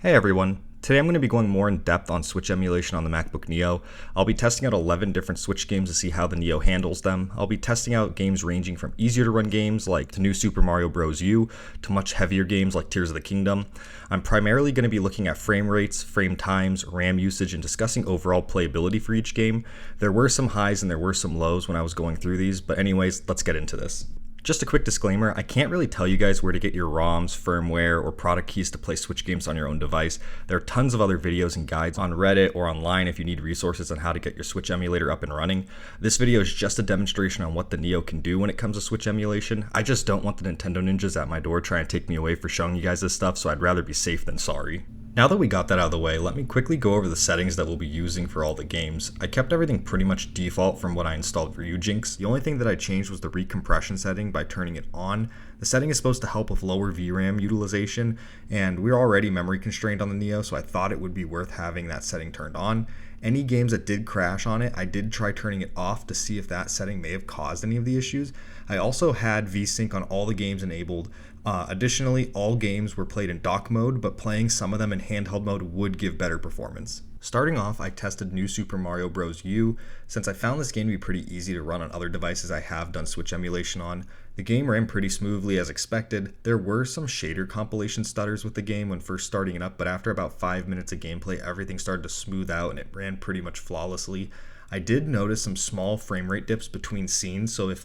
Hey everyone, today I'm going to be going more in depth on Switch emulation on the MacBook Neo. I'll be testing out 11 different Switch games to see how the Neo handles them. I'll be testing out games ranging from easier to run games like the new Super Mario Bros. U to much heavier games like Tears of the Kingdom. I'm primarily going to be looking at frame rates, frame times, RAM usage, and discussing overall playability for each game. There were some highs and there were some lows when I was going through these, but anyways, let's get into this. Just a quick disclaimer, I can't really tell you guys where to get your ROMs, firmware, or product keys to play Switch games on your own device. There are tons of other videos and guides on Reddit or online if you need resources on how to get your Switch emulator up and running. This video is just a demonstration on what the Neo can do when it comes to Switch emulation. I just don't want the Nintendo ninjas at my door trying to take me away for showing you guys this stuff, so I'd rather be safe than sorry. Now that we got that out of the way, let me quickly go over the settings that we'll be using for all the games. I kept everything pretty much default from what I installed for Luigis. The only thing that I changed was the recompression setting by turning it on. The setting is supposed to help with lower VRAM utilization, and we're already memory constrained on the Neo, so I thought it would be worth having that setting turned on. Any games that did crash on it, I did try turning it off to see if that setting may have caused any of the issues. I also had VSync on all the games enabled. Additionally, all games were played in dock mode, but playing some of them in handheld mode would give better performance. Starting off, I tested New Super Mario Bros. U. Since I found this game to be pretty easy to run on other devices I have done Switch emulation on, the game ran pretty smoothly as expected. There were some shader compilation stutters with the game when first starting it up, but after about 5 minutes of gameplay, everything started to smooth out and it ran pretty much flawlessly. I did notice some small frame rate dips between scenes, so if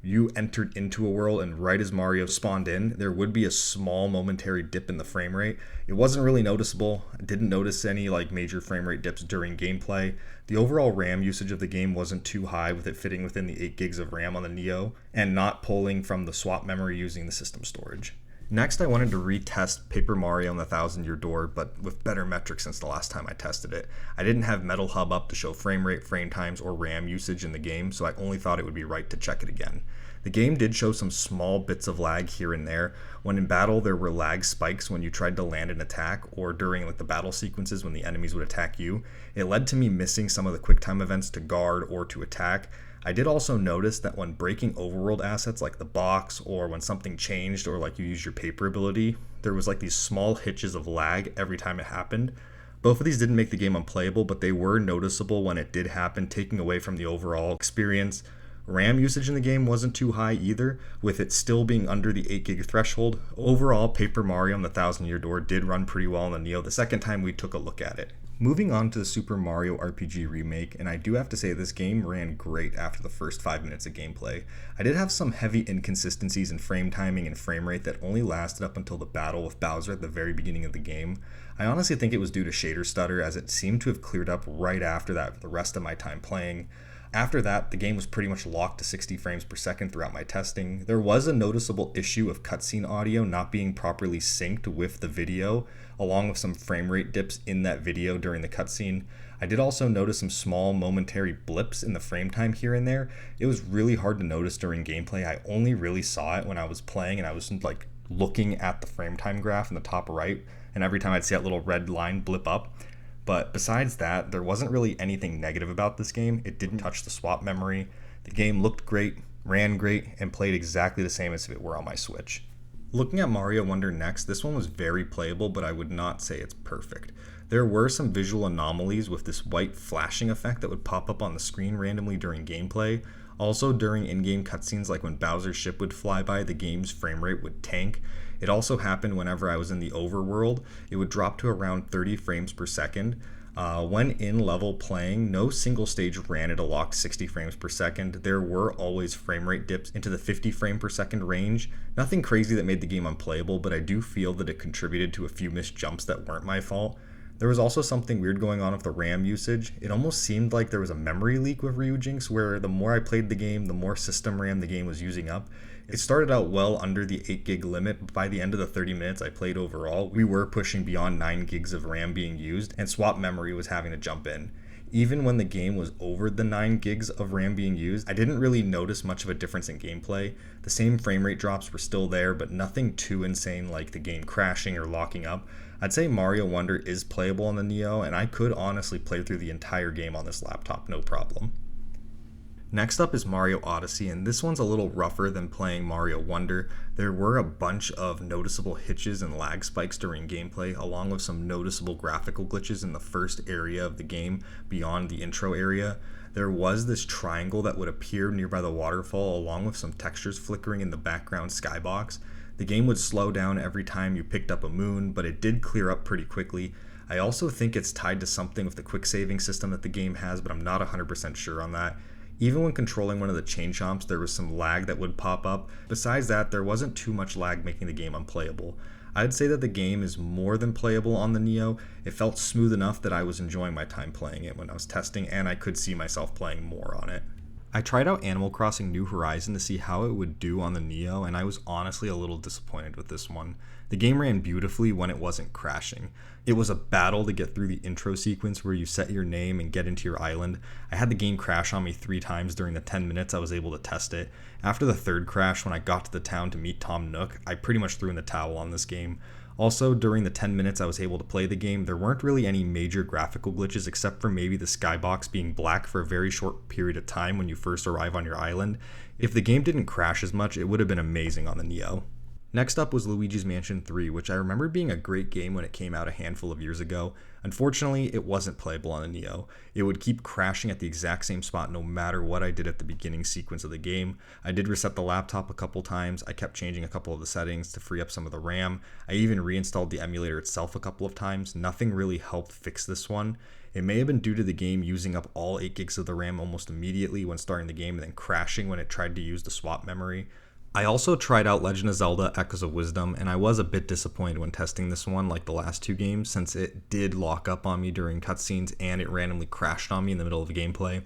you entered into a world and right as Mario spawned in, there would be a small momentary dip in the frame rate. It wasn't really noticeable. I didn't notice any major frame rate dips during gameplay. The overall RAM usage of the game wasn't too high, with it fitting within the 8 gigs of RAM on the Neo and not pulling from the swap memory using the system storage. Next, I wanted to retest Paper Mario and the ThousandYear Door, but with better metrics since the last time I tested it. I didn't have Metal Hub up to show frame rate, frame times, or RAM usage in the game, so I only thought it would be right to check it again. The game did show some small bits of lag here and there. When in battle, there were lag spikes when you tried to land an attack, or during the battle sequences when the enemies would attack you. It led to me missing some of the quick time events to guard or to attack. I did also notice that when breaking overworld assets like the box, or when something changed, or you use your paper ability, there was these small hitches of lag every time it happened. Both of these didn't make the game unplayable, but they were noticeable when it did happen, taking away from the overall experience. RAM usage in the game wasn't too high either, with it still being under the 8 gig threshold. Overall, Paper Mario and the ThousandYear Door did run pretty well on the Neo the second time we took a look at it. Moving on to the Super Mario RPG Remake, and I do have to say this game ran great after the first 5 minutes of gameplay. I did have some heavy inconsistencies in frame timing and frame rate that only lasted up until the battle with Bowser at the very beginning of the game. I honestly think it was due to shader stutter, as it seemed to have cleared up right after that for the rest of my time playing. After that, the game was pretty much locked to 60 frames per second throughout my testing. There was a noticeable issue of cutscene audio not being properly synced with the video, along with some frame rate dips in that video during the cutscene. I did also notice some small momentary blips in the frame time here and there. It was really hard to notice during gameplay. I only really saw it when I was playing and I was looking at the frame time graph in the top right, and every time I'd see that little red line blip up. But besides that, there wasn't really anything negative about this game. It didn't touch the swap memory. The game looked great, ran great, and played exactly the same as if it were on my Switch. Looking at Mario Wonder next, this one was very playable, but I would not say it's perfect. There were some visual anomalies with this white flashing effect that would pop up on the screen randomly during gameplay. Also, during in-game cutscenes like when Bowser's ship would fly by, the game's frame rate would tank. It also happened whenever I was in the overworld. It would drop to around 30 frames per second. When in level playing, no single stage ran at a locked 60 frames per second. There were always frame rate dips into the 50 frame per second range. Nothing crazy that made the game unplayable, but I do feel that it contributed to a few missed jumps that weren't my fault. There was also something weird going on with the RAM usage. It almost seemed like there was a memory leak with Luigis, where the more I played the game, the more system RAM the game was using up. It started out well under the 8 gig limit, but by the end of the 30 minutes I played overall, we were pushing beyond 9 gigs of RAM being used, and swap memory was having to jump in. Even when the game was over the 9 gigs of RAM being used, I didn't really notice much of a difference in gameplay. The same frame rate drops were still there, but nothing too insane like the game crashing or locking up. I'd say Mario Wonder is playable on the Neo, and I could honestly play through the entire game on this laptop, no problem. Next up is Mario Odyssey, and this one's a little rougher than playing Mario Wonder. There were a bunch of noticeable hitches and lag spikes during gameplay, along with some noticeable graphical glitches in the first area of the game beyond the intro area. There was this triangle that would appear nearby the waterfall, along with some textures flickering in the background skybox. The game would slow down every time you picked up a moon, but it did clear up pretty quickly. I also think it's tied to something with the quick saving system that the game has, but I'm not 100% sure on that. Even when controlling one of the chain chomps, there was some lag that would pop up. Besides that, there wasn't too much lag making the game unplayable. I'd say that the game is more than playable on the Neo. It felt smooth enough that I was enjoying my time playing it when I was testing, and I could see myself playing more on it. I tried out Animal Crossing New Horizon to see how it would do on the Neo, and I was honestly a little disappointed with this one. The game ran beautifully when it wasn't crashing. It was a battle to get through the intro sequence where you set your name and get into your island. I had the game crash on me 3 times during the 10 minutes I was able to test it. After the third crash, when I got to the town to meet Tom Nook, I pretty much threw in the towel on this game. Also, during the 10 minutes I was able to play the game, there weren't really any major graphical glitches except for maybe the skybox being black for a very short period of time when you first arrive on your island. If the game didn't crash as much, it would have been amazing on the Neo. Next up was Luigis Mansion 3, which I remember being a great game when it came out a handful of years ago. Unfortunately, it wasn't playable on the Neo. It would keep crashing at the exact same spot no matter what I did at the beginning sequence of the game. I did reset the laptop a couple times. I kept changing a couple of the settings to free up some of the RAM. I even reinstalled the emulator itself a couple of times. Nothing really helped fix this one. It may have been due to the game using up all 8 gigs of the RAM almost immediately when starting the game and then crashing when it tried to use the swap memory. I also tried out Legend of Zelda Echoes of Wisdom, and I was a bit disappointed when testing this one like the last 2 games, since it did lock up on me during cutscenes and it randomly crashed on me in the middle of the gameplay.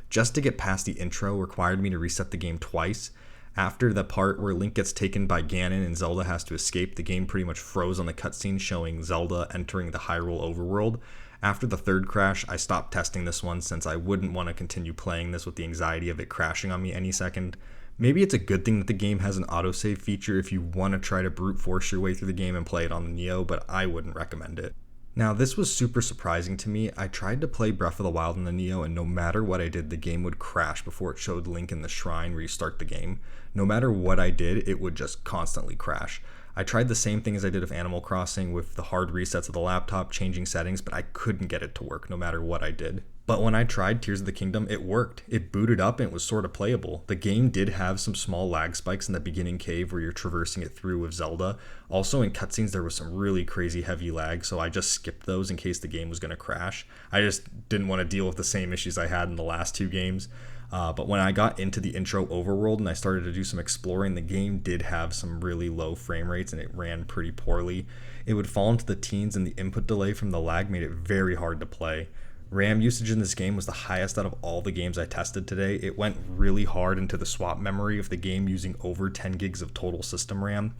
Just to get past the intro required me to reset the game twice. After the part where Link gets taken by Ganon and Zelda has to escape, the game pretty much froze on the cutscene showing Zelda entering the Hyrule overworld. After the third crash, I stopped testing this one since I wouldn't want to continue playing this with the anxiety of it crashing on me any second. Maybe it's a good thing that the game has an autosave feature if you want to try to brute force your way through the game and play it on the Neo, but I wouldn't recommend it. Now, this was super surprising to me. I tried to play Breath of the Wild on the Neo, and no matter what I did, the game would crash before it showed Link in the shrine where you start the game. No matter what I did, it would just constantly crash. I tried the same thing as I did with Animal Crossing with the hard resets of the laptop, changing settings, but I couldn't get it to work no matter what I did. But when I tried Tears of the Kingdom, it worked. It booted up and it was sort of playable. The game did have some small lag spikes in the beginning cave where you're traversing it through with Zelda. Also in cutscenes there was some really crazy heavy lag, so I just skipped those in case the game was going to crash. I just didn't want to deal with the same issues I had in the last 2 games. But when I got into the intro overworld and I started to do some exploring, the game did have some really low frame rates and it ran pretty poorly. It would fall into the teens and the input delay from the lag made it very hard to play. RAM usage in this game was the highest out of all the games I tested today. It went really hard into the swap memory of the game using over 10 gigs of total system RAM.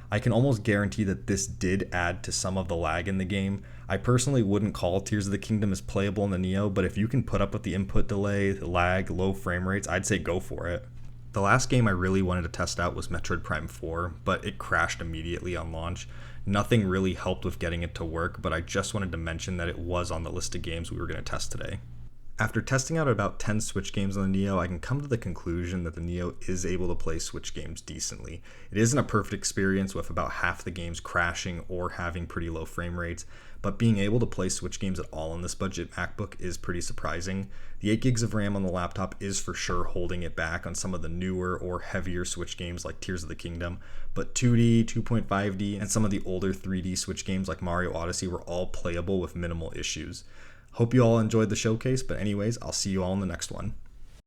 I can almost guarantee that this did add to some of the lag in the game. I personally wouldn't call Tears of the Kingdom as playable in the Neo, but if you can put up with the input delay, the lag, low frame rates, I'd say go for it. The last game I really wanted to test out was Metroid Prime 4, but it crashed immediately on launch. Nothing really helped with getting it to work, but I just wanted to mention that it was on the list of games we were going to test today. After testing out about 10 Switch games on the Neo, I can come to the conclusion that the Neo is able to play Switch games decently. It isn't a perfect experience with about half the games crashing or having pretty low frame rates, but being able to play Switch games at all on this budget MacBook is pretty surprising. The 8 gigs of RAM on the laptop is for sure holding it back on some of the newer or heavier Switch games like Tears of the Kingdom, but 2D, 2.5D, and some of the older 3D Switch games like Mario Odyssey were all playable with minimal issues. Hope you all enjoyed the showcase, but anyways, I'll see you all in the next one.